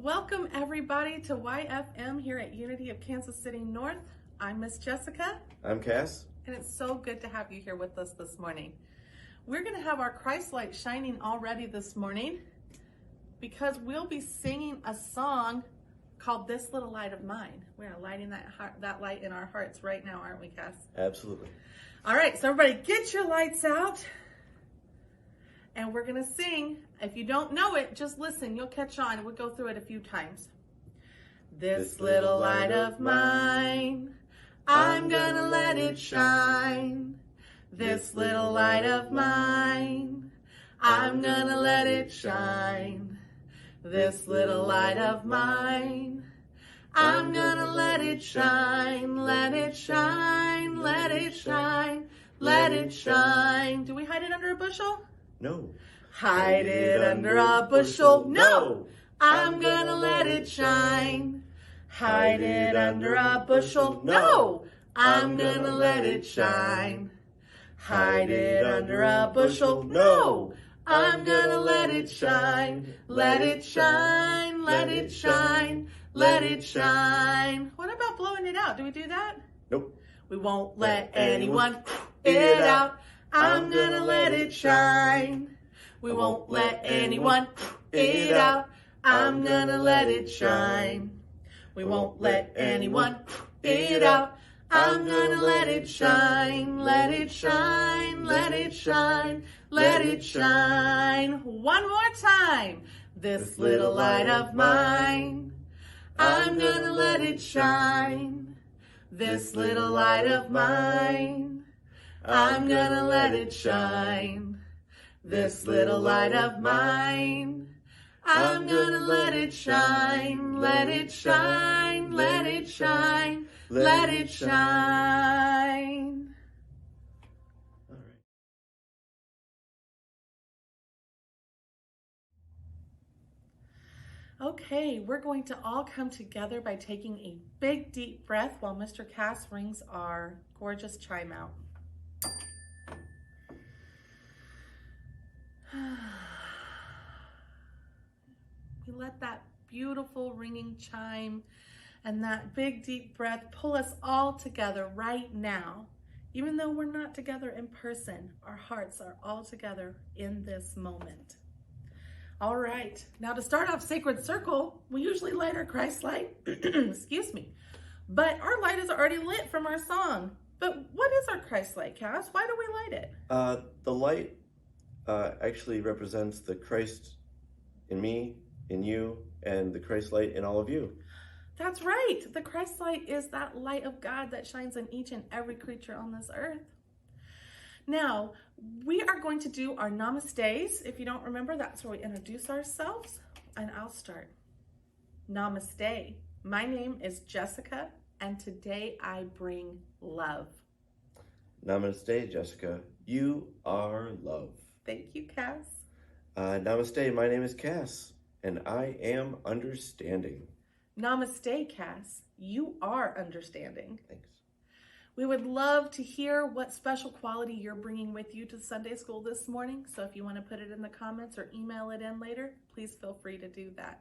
Welcome everybody to YFM here at Unity of Kansas City North. I'm Miss Jessica. I'm Cass. And it's so good to have you here with us this morning. We're going to have our Christ light shining already this morning because we'll be singing a song called This Little Light of Mine. We're lighting that light in our hearts right now, aren't we, Cass? Absolutely. All right, so everybody get your lights out. And we're going to sing. If you don't know it, just listen. You'll catch on. We'll go through it a few times. This little light of mine, I'm going to let it shine. This little light of mine, I'm going to let it shine. This little light of mine, I'm going to let it shine. Let it shine, let it shine, let it shine. Do we hide it under a bushel? No. Hide it under a bushel. No. I'm gonna let it shine. Hide it under a bushel. No. I'm gonna let it shine. Hide it under a bushel. No. I'm gonna let it shine. Let it shine. Let it shine. Let it shine. What about blowing it out? Do we do that? Nope. We won't let anyone it out. I'm gonna let it shine. We won't let anyone it out. I'm gonna let it shine. We won't let anyone it out. I'm gonna let it shine. Let it shine. Let it shine. Let it shine. One more time. This little light of mine, I'm gonna let it shine. This little light of mine, I'm gonna let it shine. This little light of mine, I'm gonna let it shine. Let it shine, let it shine, let it shine. All right. Okay, we're going to all come together by taking a big deep breath while Mr. Cass rings our gorgeous chime out. We let that beautiful ringing chime and that big deep breath pull us all together right now. Even though we're not together in person, our hearts are all together in this moment. All right, now to start off Sacred Circle, we usually light our Christ light, excuse me, but our light is already lit from our song. But what is our Christ light, Cass? Why do we light it? The light actually represents the Christ in me, in you, and the Christ light in all of you. That's right. The Christ light is that light of God that shines in each and every creature on this earth. Now, we are going to do our namaste. If you don't remember, that's where we introduce ourselves, and I'll start. Namaste. My name is Jessica, and today I bring love. Namaste, Jessica. You are love. Thank you, Cass. Namaste, my name is Cass, and I am understanding. Namaste, Cass. You are understanding. Thanks. We would love to hear what special quality you're bringing with you to Sunday school this morning. So if you want to put it in the comments or email it in later, please feel free to do that.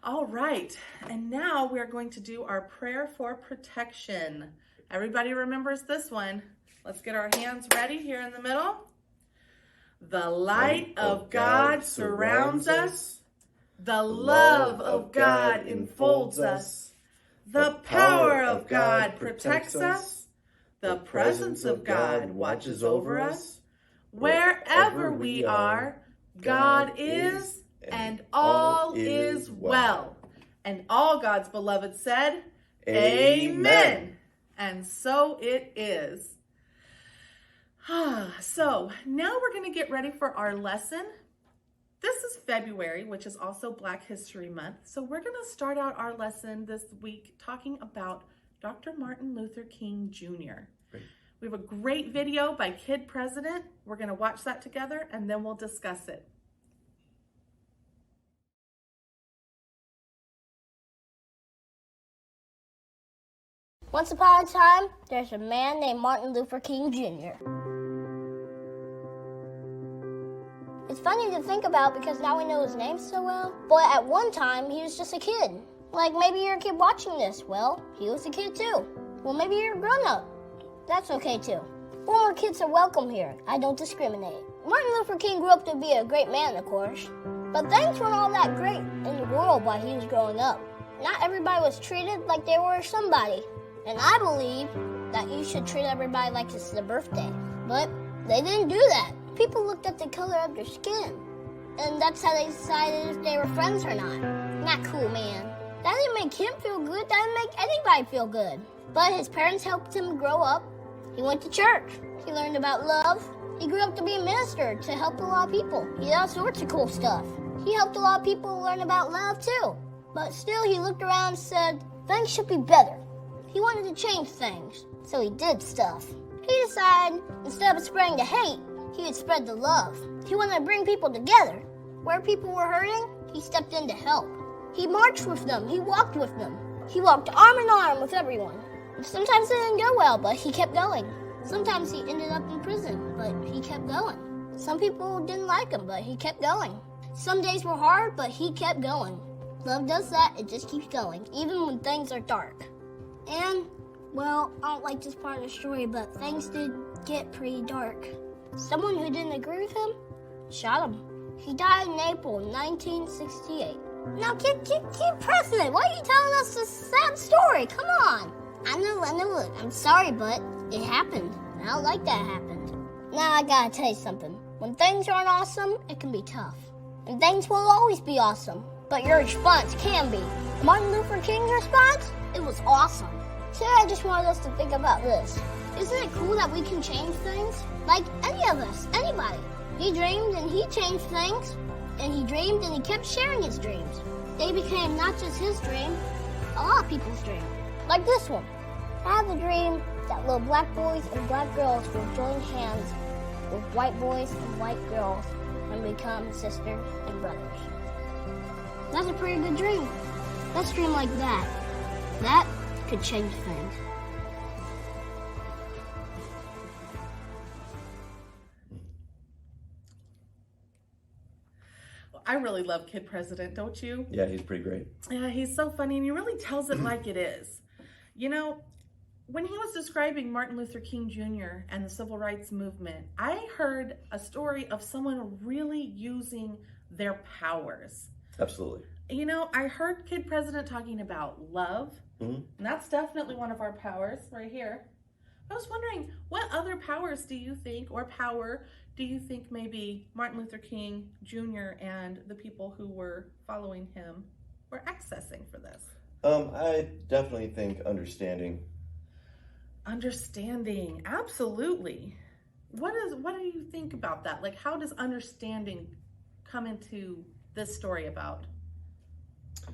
All right, and now we're going to do our prayer for protection. Everybody remembers this one. Let's get our hands ready here in the middle. The light of God surrounds us. The love of God enfolds us. The power of God protects us. The presence of God watches over us. Wherever we are, God is, and all is well. And all God's beloved said, Amen. And so it is. So now we're going to get ready for our lesson. This is February, which is also Black History Month. So we're going to start out our lesson this week talking about Dr. Martin Luther King Jr. Great. We have a great video by Kid President. We're going to watch that together and then we'll discuss it. Once upon a time, there's a man named Martin Luther King Jr. It's funny to think about because now we know his name so well. But at one time, he was just a kid. Like maybe you're a kid watching this. Well, he was a kid too. Well, maybe you're a grown-up. That's okay too. Former kids are welcome here. I don't discriminate. Martin Luther King grew up to be a great man, of course. But things weren't all that great in the world while he was growing up. Not everybody was treated like they were somebody. And I believe that you should treat everybody like it's their birthday. But they didn't do that. People looked at the color of their skin. And that's how they decided if they were friends or not. Not cool, man. That didn't make him feel good. That didn't make anybody feel good. But his parents helped him grow up. He went to church. He learned about love. He grew up to be a minister to help a lot of people. He did all sorts of cool stuff. He helped a lot of people learn about love too. But still, he looked around and said, things should be better. He wanted to change things, so he did stuff. He decided, instead of spreading the hate, he would spread the love. He wanted to bring people together. Where people were hurting, he stepped in to help. He marched with them. He walked with them. He walked arm in arm with everyone. Sometimes it didn't go well, but he kept going. Sometimes he ended up in prison, but he kept going. Some people didn't like him, but he kept going. Some days were hard, but he kept going. Love does that, it just keeps going, even when things are dark. And, well, I don't like this part of the story, but things did get pretty dark. Someone who didn't agree with him shot him. He died in April 1968. Now, kid president, why are you telling us this sad story? Come on. I know. I'm sorry, but it happened. I don't like that happened. Now, I gotta tell you something. When things aren't awesome, it can be tough. And things will always be awesome, but your response can be. Martin Luther King's response? It was awesome. Today, I just wanted us to think about this. Isn't it cool that we can change things? Like any of us, anybody. He dreamed and he changed things. And he dreamed and he kept sharing his dreams. They became not just his dream, a lot of people's dream. Like this one. I have a dream that little black boys and black girls will join hands with white boys and white girls and become sisters and brothers. That's a pretty good dream. Let's dream like that. That could change things. I really love Kid President, don't you? Yeah, he's pretty great. Yeah, he's so funny, and he really tells it like it is. You know, when he was describing Martin Luther King Jr. and the Civil Rights Movement, I heard a story of someone really using their powers. Absolutely. You know, I heard Kid President talking about love, and that's definitely one of our powers right here. I was wondering, what other powers do you think, or power do you think maybe Martin Luther King Jr. and the people who were following him were accessing for this? I definitely think understanding. Understanding, absolutely. What do you think about that? Like, how does understanding come into this story about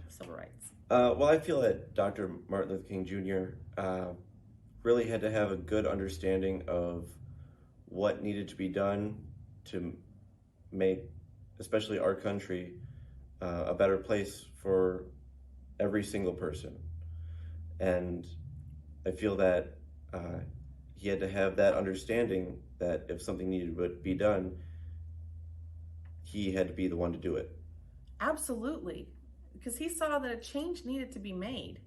civil rights? Well, I feel that Dr. Martin Luther King Jr. Really had to have a good understanding of what needed to be done to make, especially our country, a better place for every single person. And I feel that he had to have that understanding that if something needed to be done, he had to be the one to do it. Absolutely, because he saw that a change needed to be made,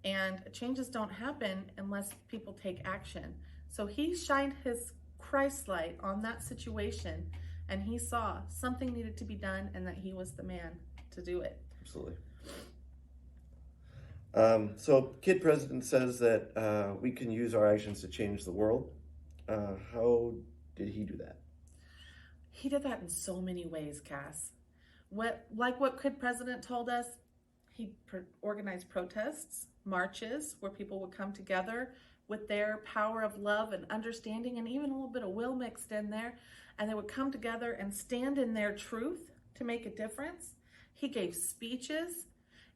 and changes don't happen unless people take action. So he shined his Christ light on that situation, and he saw something needed to be done and that he was the man to do it. Absolutely. So Kid President says that we can use our actions to change the world. How did he do that? He did that in so many ways, Cass. Like what Kid President told us, he organized protests, marches, where people would come together with their power of love and understanding, and even a little bit of will mixed in there, and they would come together and stand in their truth to make a difference. He gave speeches,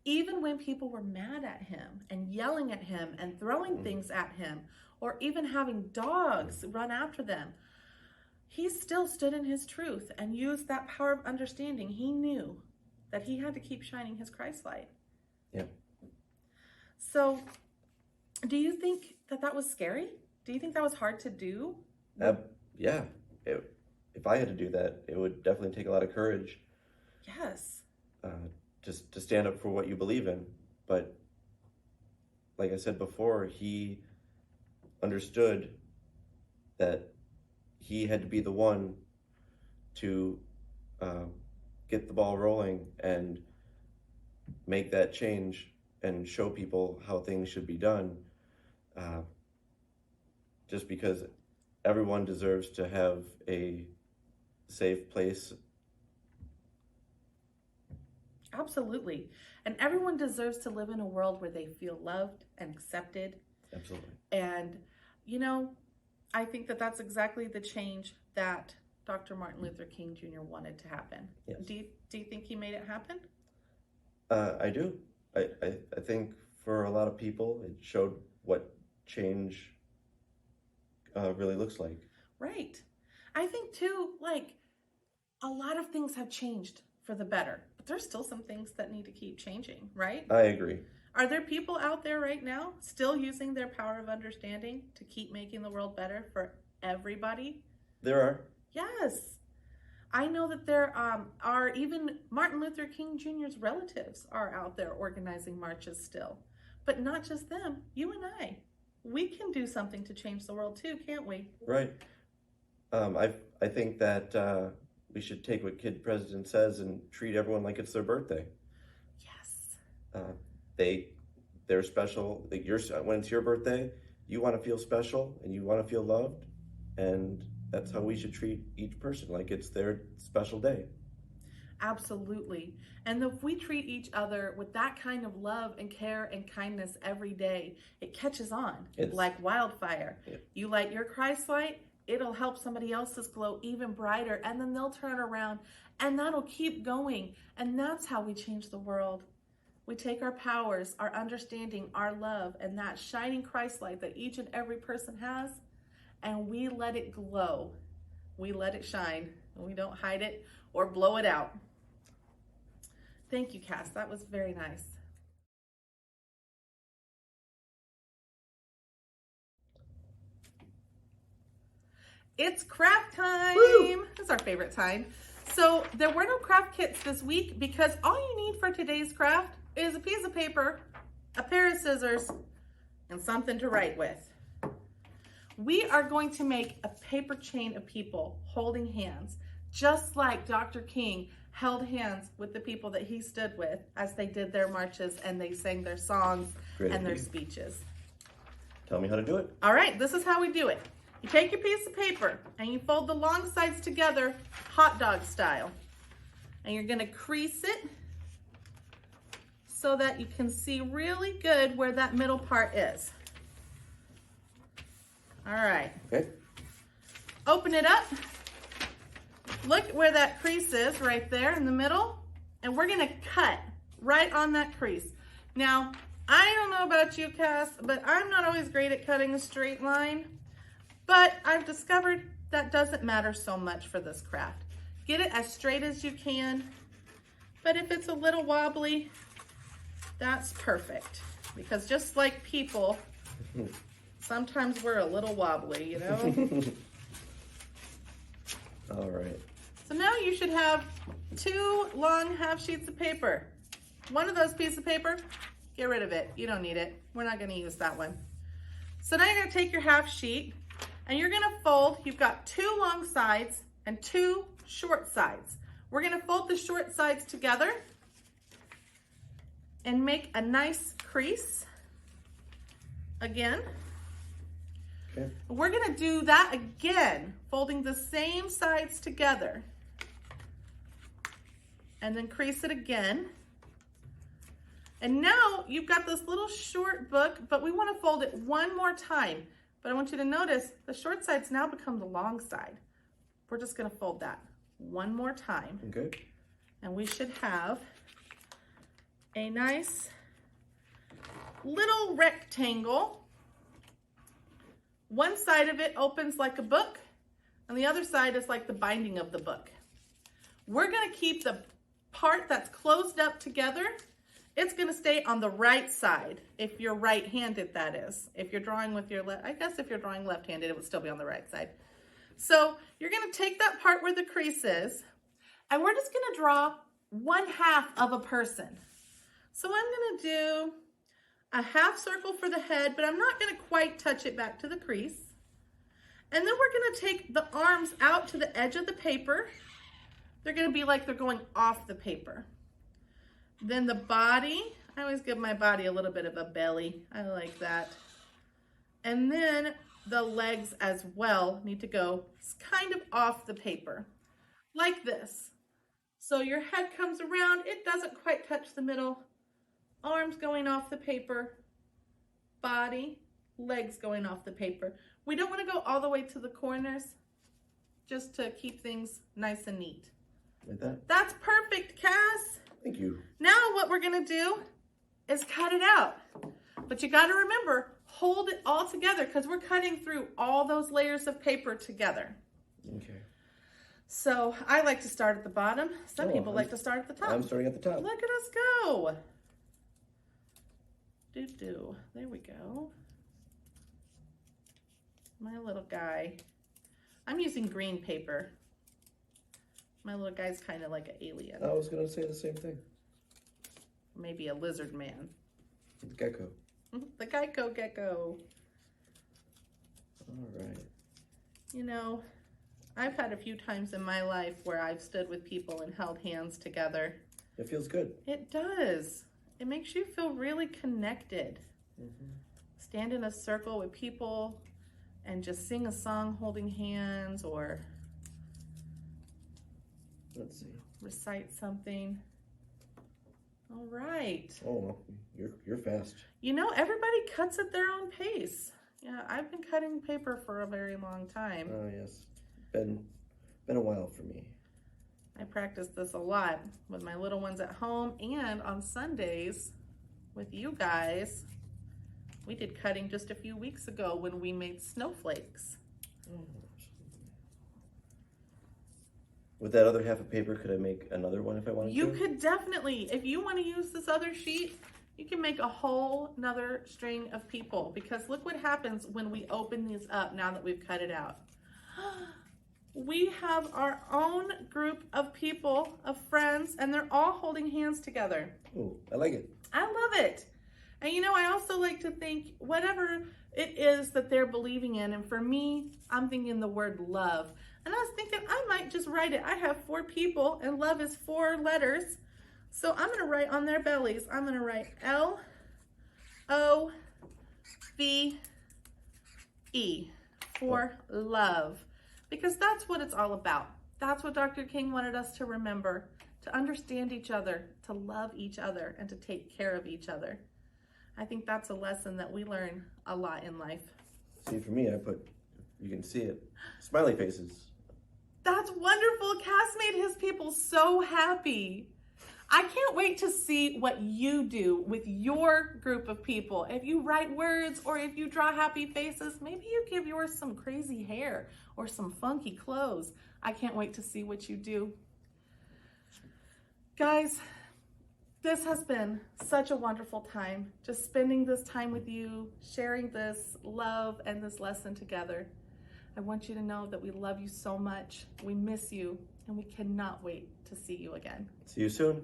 even when people were mad at him and yelling at him and throwing things at him, or even having dogs run after them. He still stood in his truth and used that power of understanding. He knew that he had to keep shining his Christ light. Yeah. So, do you think that was scary? Do you think that was hard to do? Yeah, it if I had to do that, it would definitely take a lot of courage Yes. just to stand up for what you believe in. But like I said before, he understood that he had to be the one to get the ball rolling and make that change and show people how things should be done, just because everyone deserves to have a safe place. Absolutely. And everyone deserves to live in a world where they feel loved and accepted. Absolutely. And, you know, I think that that's exactly the change that Dr. Martin Luther King Jr. wanted to happen. Yes. Do you think he made it happen? I do. I think for a lot of people, it showed what change really looks like. Right. I think too, like, a lot of things have changed for the better, but there's still some things that need to keep changing, right? I agree. Are there people out there right now still using their power of understanding to keep making the world better for everybody? There are. Yes. I know that there are even Martin Luther King Jr.'s relatives are out there organizing marches still. But not just them, you and I. We can do something to change the world too, can't we? Right. I think that we should take what Kid President says and treat everyone like it's their birthday. Yes. They're special. When it's your birthday, you want to feel special and you want to feel loved, and that's how we should treat each person, like it's their special day. Absolutely. And if we treat each other with that kind of love and care and kindness every day, it catches on like wildfire. Yeah. You light your Christ light, it'll help somebody else's glow even brighter, and then they'll turn around and that'll keep going. And that's how we change the world. We take our powers, our understanding, our love, and that shining Christ light that each and every person has, and we let it glow. We let it shine. We don't hide it or blow it out. Thank you, Cass. That was very nice. It's craft time. Woo! It's our favorite time. So there were no craft kits this week because all you need for today's craft is a piece of paper, a pair of scissors, and something to write with. We are going to make a paper chain of people holding hands, just like Dr. King held hands with the people that he stood with as they did their marches and they sang their songs and their speeches. Tell me how to do it. All right, this is how we do it. You take your piece of paper and you fold the long sides together, hot dog style. And you're gonna crease it so that you can see really good where that middle part is. All right. Okay. Open it up. Look where that crease is right there in the middle. And we're gonna cut right on that crease. Now, I don't know about you, Cass, but I'm not always great at cutting a straight line. But I've discovered that doesn't matter so much for this craft. Get it as straight as you can. But if it's a little wobbly, that's perfect. Because just like people, sometimes we're a little wobbly, you know? All right. So now you should have 2 long half sheets of paper. One of those pieces of paper, get rid of it. You don't need it. We're not gonna use that one. So now you're gonna take your half sheet and you're gonna fold. You've got 2 long sides and 2 short sides. We're gonna fold the short sides together and make a nice crease again. Okay. We're gonna do that again, folding the same sides together. And then crease it again. And now you've got this little short book, but we wanna fold it one more time. But I want you to notice the short sides now become the long side. We're just gonna fold that one more time. Okay. And we should have a nice little rectangle. One side of it opens like a book, and the other side is like the binding of the book. We're gonna keep the part that's closed up together, it's gonna stay on the right side, if you're right-handed, that is. If you're drawing with your left, I guess if you're drawing left-handed, it would still be on the right side. So you're gonna take that part where the crease is, and we're just gonna draw 1/2 of a person. So I'm gonna do a half circle for the head, but I'm not gonna quite touch it back to the crease. And then we're gonna take the arms out to the edge of the paper. They're gonna be like they're going off the paper. Then the body, I always give my body a little bit of a belly. I like that. And then the legs as well need to go kind of off the paper, like this. So your head comes around, it doesn't quite touch the middle. Arms going off the paper, body, legs going off the paper. We don't want to go all the way to the corners, just to keep things nice and neat. Like that? That's perfect, Cass. Thank you. Now what we're gonna do is cut it out. But you gotta remember, hold it all together because we're cutting through all those layers of paper together. Okay. So I like to start at the bottom. Some people like to start at the top. I'm starting at the top. Look at us go. There we go. My little guy. I'm using green paper. My little guy's kind of like an alien. I was going to say the same thing. Maybe a lizard man. Gecko. The Geico gecko. All right. You know, I've had a few times in my life where I've stood with people and held hands together. It feels good. It does. It makes you feel really connected. Stand in a circle with people and just sing a song holding hands, or Let's see. recite something. All right. Oh, you're fast. You know, everybody cuts at their own pace. Yeah, I've been cutting paper for a very long time. Oh yes, been a while for me. I practice this a lot with my little ones at home and on Sundays with you guys. We did cutting just a few weeks ago when we made snowflakes. With that other half of paper, could I make another one if I wanted to? You could definitely, if you want to use this other sheet, you can make a whole nother string of people, because look what happens when we open these up now that we've cut it out. We have our own group of people, of friends, and they're all holding hands together. Oh, I like it. I love it. And you know, I also like to think whatever it is that they're believing in. And for me, I'm thinking the word love. And I was thinking I might just write it. I have 4 people and love is 4 letters. So I'm going to write on their bellies. I'm going to write L-O-V-E for love. Because that's what it's all about. That's what Dr. King wanted us to remember. To understand each other, to love each other, and to take care of each other. I think that's a lesson that we learn a lot in life. See, for me, I put, you can see it, smiley faces. That's wonderful. Cass made his people so happy. I can't wait to see what you do with your group of people. If you write words or if you draw happy faces, maybe you give yours some crazy hair or some funky clothes. I can't wait to see what you do. Guys, this has been such a wonderful time, just spending this time with you, sharing this love and this lesson together. I want you to know that we love you so much, we miss you, and we cannot wait to see you again. See you soon.